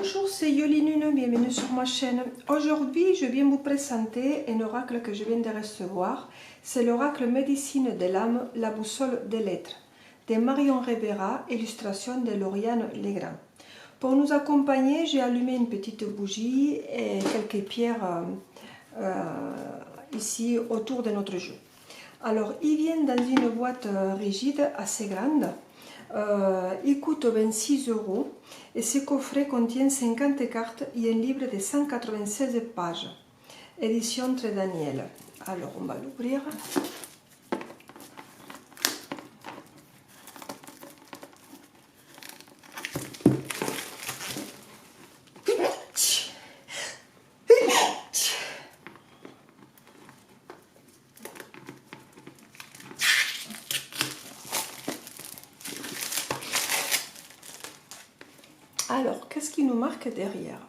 Bonjour, c'est Yolinune, bienvenue sur ma chaîne. Aujourd'hui, je viens vous présenter un oracle que je viens de recevoir. C'est l'oracle Médecine de l'âme, la boussole des lettres, de Marion Rivera, illustration de Lauriane Legrand. Pour nous accompagner, j'ai allumé une petite bougie et quelques pierres ici autour de notre jeu. Alors, il vient dans une boîte rigide assez grande. Il coûte 26 € et ce coffret contient 50 cartes et un livre de 196 pages. Édition Très Daniel. Alors, on va l'ouvrir. Alors, qu'est-ce qui nous marque derrière?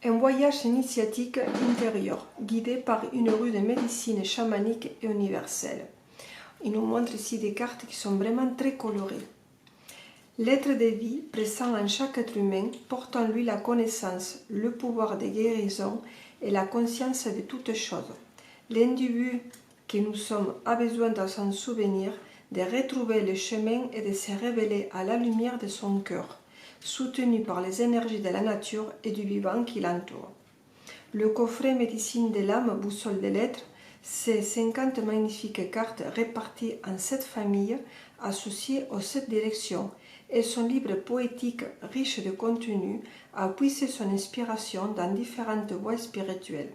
Un voyage initiatique intérieur, guidé par une rue de médecine chamanique et universelle. Il nous montre ici des cartes qui sont vraiment très colorées. L'être de vie, présent en chaque être humain, porte en lui la connaissance, le pouvoir de guérison et la conscience de toutes choses. L'individu que nous sommes a besoin de s'en souvenir, de retrouver le chemin et de se révéler à la lumière de son cœur, soutenu par les énergies de la nature et du vivant qui l'entoure. Le coffret Médecine de l'âme, boussole des lettres, c'est 50 magnifiques cartes réparties en 7 familles associées aux 7 directions, et son livre poétique riche de contenu a puisé son inspiration dans différentes voies spirituelles.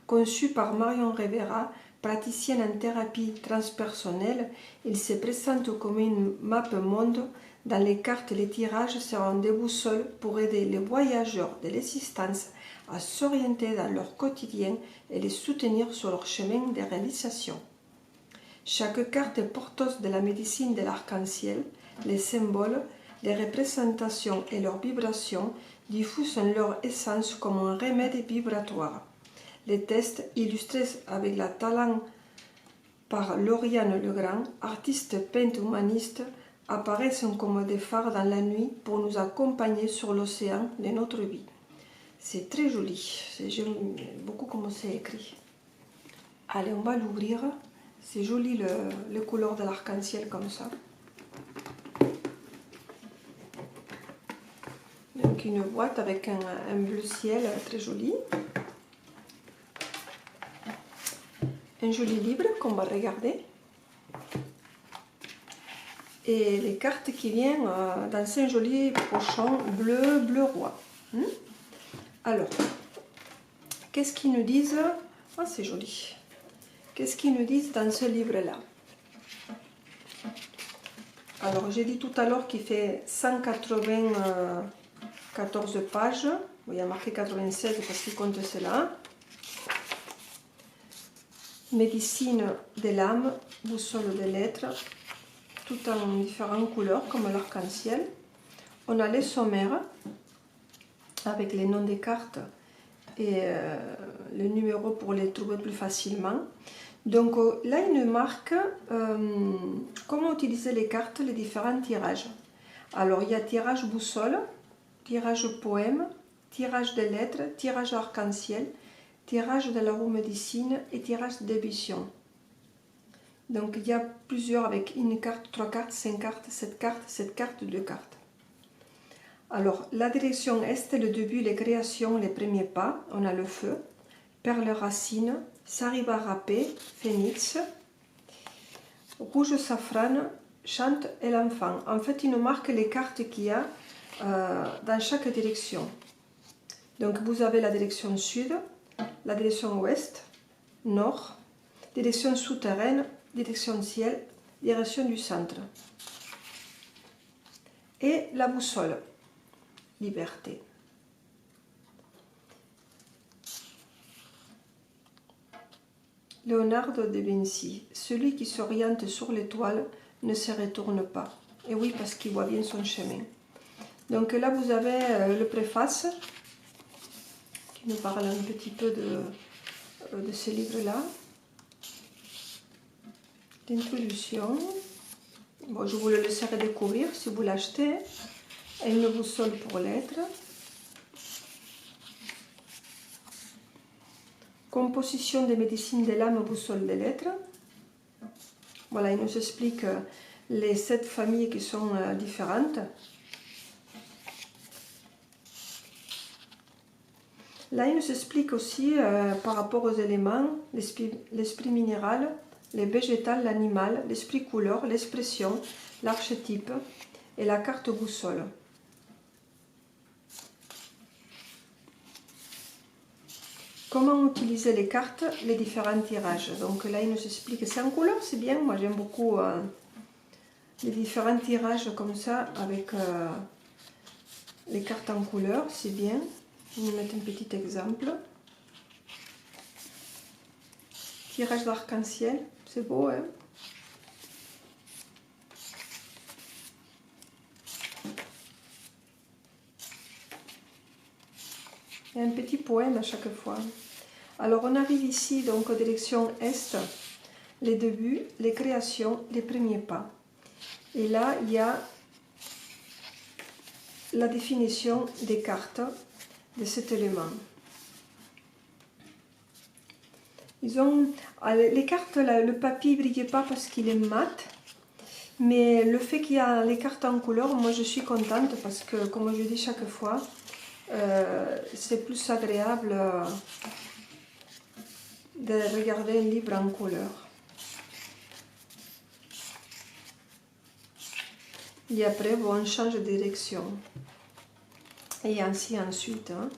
Conçu par Marion Rivera, praticienne en thérapie transpersonnelle, il se présente comme une map monde. Dans les cartes, les tirages seront des boussoles pour aider les voyageurs de l'existence à s'orienter dans leur quotidien et les soutenir sur leur chemin de réalisation. Chaque carte est porteuse de la médecine de l'arc-en-ciel. Les symboles, les représentations et leurs vibrations diffusent leur essence comme un remède vibratoire. Les tests, illustrés avec la talent par Lauriane Legrand, artiste peintre humaniste, apparaissent comme des phares dans la nuit pour nous accompagner sur l'océan de notre vie. C'est très joli, j'aime beaucoup comment c'est écrit. Allez, on va l'ouvrir. C'est joli le couleur de l'arc-en-ciel comme ça. Donc une boîte avec un bleu ciel très joli. Un joli livre qu'on va regarder. Et les cartes qui viennent dans un joli pochon bleu roi. Alors, qu'est-ce qu'ils nous disent? Ah, c'est joli. Qu'est-ce qu'ils nous disent dans ce livre-là? Alors, j'ai dit tout à l'heure qu'il fait 194 pages. Bon, il y a marqué 96 parce qu'il compte cela. Médecine de l'âme, boussole des lettres, tout en différentes couleurs comme l'arc-en-ciel. On a les sommaires avec les noms des cartes et le numéro pour les trouver plus facilement. Donc là, il nous marque comment utiliser les cartes, les différents tirages. Alors, il y a tirage boussole, tirage poème, tirage des lettres, tirage arc-en-ciel, tirage de la roue médecine et tirage de vision. Donc il y a plusieurs avec une carte, 3 cartes, 5 cartes, 7 cartes, 7 cartes, 2 cartes. Alors la direction est le début, les créations, les premiers pas. On a le feu, perle racine, sariba râpé, phénix, rouge safrane, chante et l'enfant. En fait, il nous marque les cartes qu'il y a dans chaque direction. Donc vous avez la direction sud, la direction ouest, nord, direction souterraine, direction ciel, direction du centre. Et la boussole, liberté. Léonardo de Vinci, celui qui s'oriente sur l'étoile ne se retourne pas. Et oui, parce qu'il voit bien son chemin. Donc là, vous avez le préface qui nous parle un petit peu de ce livre-là. D'introduction. Bon, je vous le laisserai découvrir si vous l'achetez. Et une boussole pour lettres. composition des médecines de l'âme, boussole des lettres. Voilà, il nous explique les 7 familles qui sont différentes. Là, il nous explique aussi par rapport aux éléments, l'esprit minéral, les végétales, l'animal, l'esprit couleur, l'expression, l'archétype et la carte boussole. Comment utiliser les cartes, les différents tirages. Donc là, il nous explique que c'est en couleur, c'est bien. Moi, j'aime beaucoup les différents tirages comme ça, avec les cartes en couleur, c'est bien. Je vais vous mettre un petit exemple. Tirage d'arc-en-ciel, c'est beau, hein? Et un petit poème à chaque fois. Alors on arrive ici donc en direction Est, les débuts, les créations, les premiers pas. Et là il y a la définition des cartes de cet élément. Les cartes, le papier ne brillait pas parce qu'il est mat, mais le fait qu'il y a les cartes en couleur, moi je suis contente parce que, comme je dis chaque fois, c'est plus agréable de regarder un livre en couleur. Et après, bon, on change de direction. Et ainsi ensuite. Hein.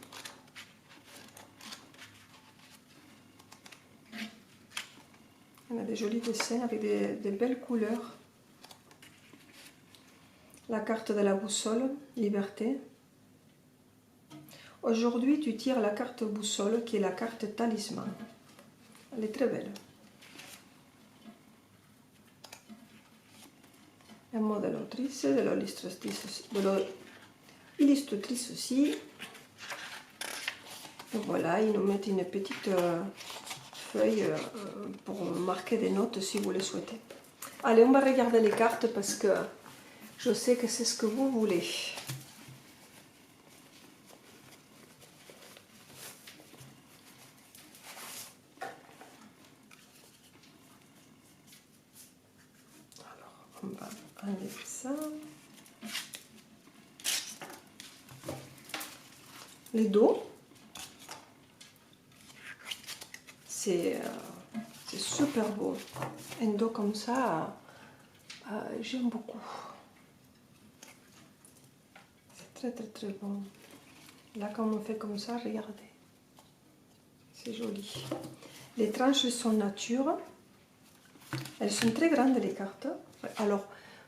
On a des jolis dessins avec des belles couleurs. La carte de la boussole, liberté. Aujourd'hui, tu tires la carte boussole qui est la carte talisman. Elle est très belle. Un mot de l'autrice, de l'illustratrice aussi. Et voilà, ils nous mettent une petite feuille pour marquer des notes si vous le souhaitez. Allez, on va regarder les cartes parce que je sais que c'est ce que vous voulez. On va enlever ça. Les dos, c'est super beau. Un dos comme ça, j'aime beaucoup. C'est très bon. Là, quand on fait comme ça, regardez. C'est joli. Les tranches sont nature. Elles sont très grandes, les cartes. Alors,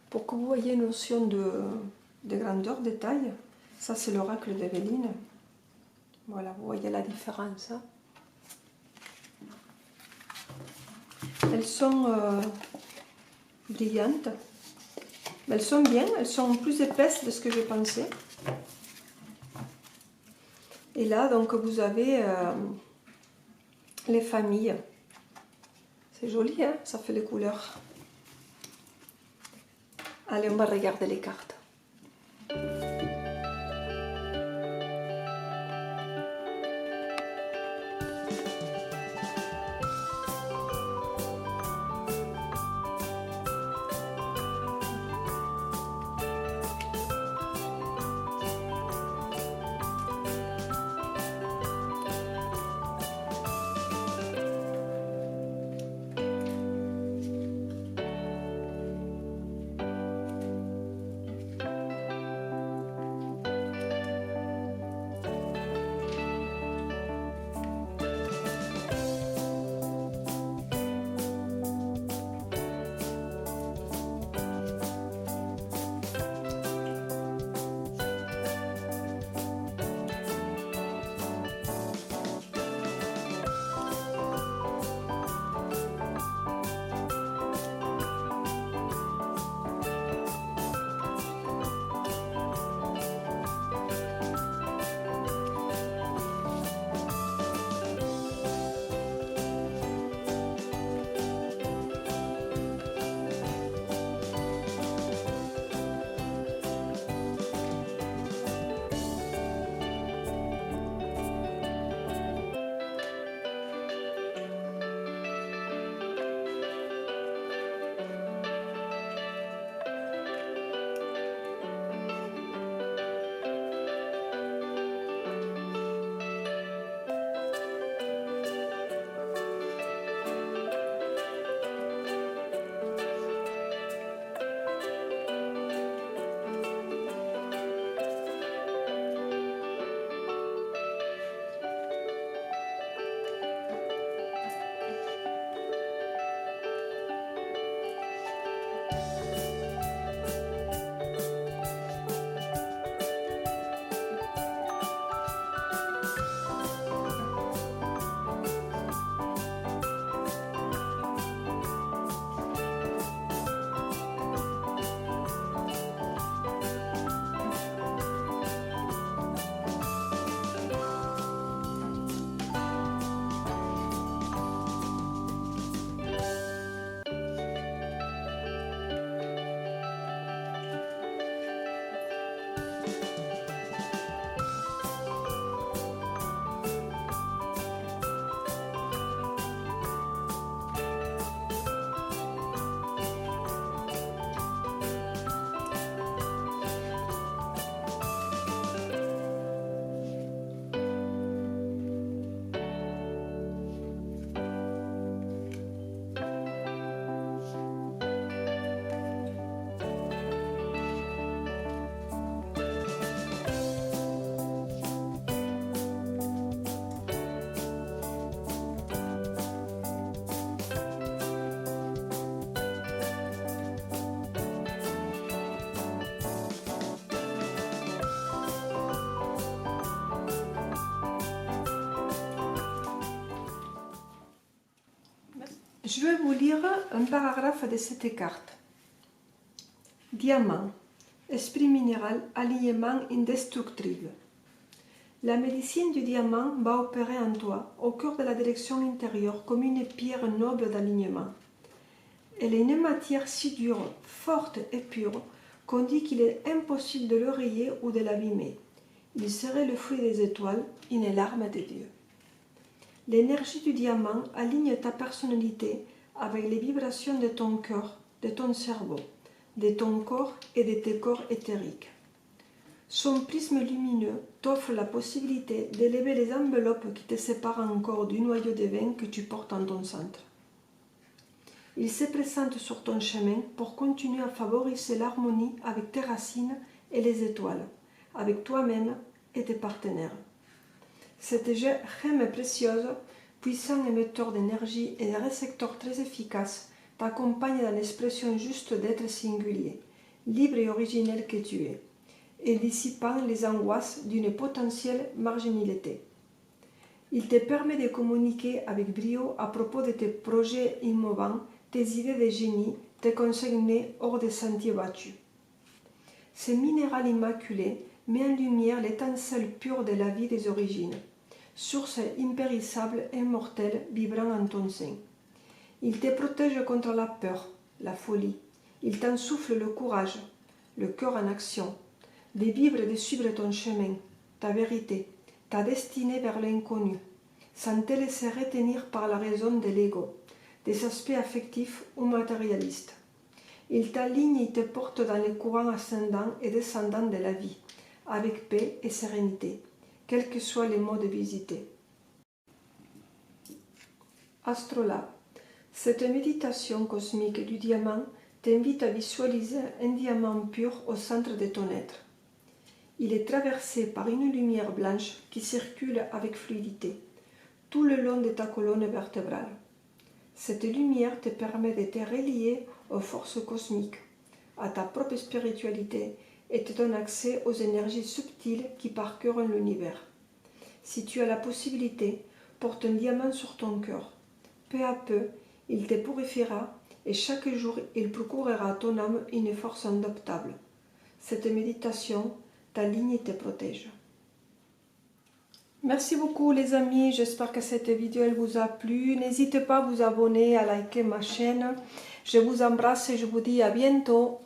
pour que vous voyez une notion de grandeur, de taille, ça c'est l'oracle d'Evelyne. Voilà, vous voyez la différence. Hein. Elles sont brillantes. Elles sont bien, elles sont plus épaisses de ce que je pensais. Et là, donc, vous avez les familles. C'est joli, hein? Ça fait les couleurs. Allez, on va regarder les cartes. Je vais vous lire un paragraphe de cette carte. Diamant, esprit minéral, alignement indestructible. La médecine du diamant va opérer en toi, au cœur de la direction intérieure, comme une pierre noble d'alignement. Elle est une matière si dure, forte et pure, qu'on dit qu'il est impossible de le rayer ou de l'abîmer. Il serait le fruit des étoiles, une larme de Dieu. L'énergie du diamant aligne ta personnalité avec les vibrations de ton cœur, de ton cerveau, de ton corps et de tes corps éthériques. Son prisme lumineux t'offre la possibilité d'élever les enveloppes qui te séparent encore du noyau de vin que tu portes en ton centre. Il se présente sur ton chemin pour continuer à favoriser l'harmonie avec tes racines et les étoiles, avec toi-même et tes partenaires. Cette gemme précieuse, puissant émetteur d'énergie et de récepteur très efficace, t'accompagne dans l'expression juste d'être singulier, libre et originel que tu es, et dissipant les angoisses d'une potentielle marginalité. Il te permet de communiquer avec brio à propos de tes projets innovants, tes idées de génie, tes conseils nés hors des sentiers battus. Ce minéral immaculé met en lumière l'étincelle pure de la vie des origines, source impérissable et immortelle vibrant en ton sein. Il te protège contre la peur, la folie. Il t'ensouffle le courage, le cœur en action, de vivre et de suivre ton chemin, ta vérité, ta destinée vers l'inconnu, sans te laisser retenir par la raison de l'ego, des aspects affectifs ou matérialistes. Il t'aligne et te porte dans les courants ascendants et descendants de la vie, avec paix et sérénité, quels que soient les modes visités. Astrolabe. Cette méditation cosmique du diamant t'invite à visualiser un diamant pur au centre de ton être. Il est traversé par une lumière blanche qui circule avec fluidité, tout le long de ta colonne vertébrale. Cette lumière te permet de te relier aux forces cosmiques, à ta propre spiritualité et te donne accès aux énergies subtiles qui parcourent l'univers. Si tu as la possibilité, porte un diamant sur ton cœur. Peu à peu, il te purifiera et chaque jour, il procurera à ton âme une force indoptable. Cette méditation t'aligne et te protège. Merci beaucoup les amis, j'espère que cette vidéo elle vous a plu. N'hésitez pas à vous abonner, à liker ma chaîne. Je vous embrasse et je vous dis à bientôt.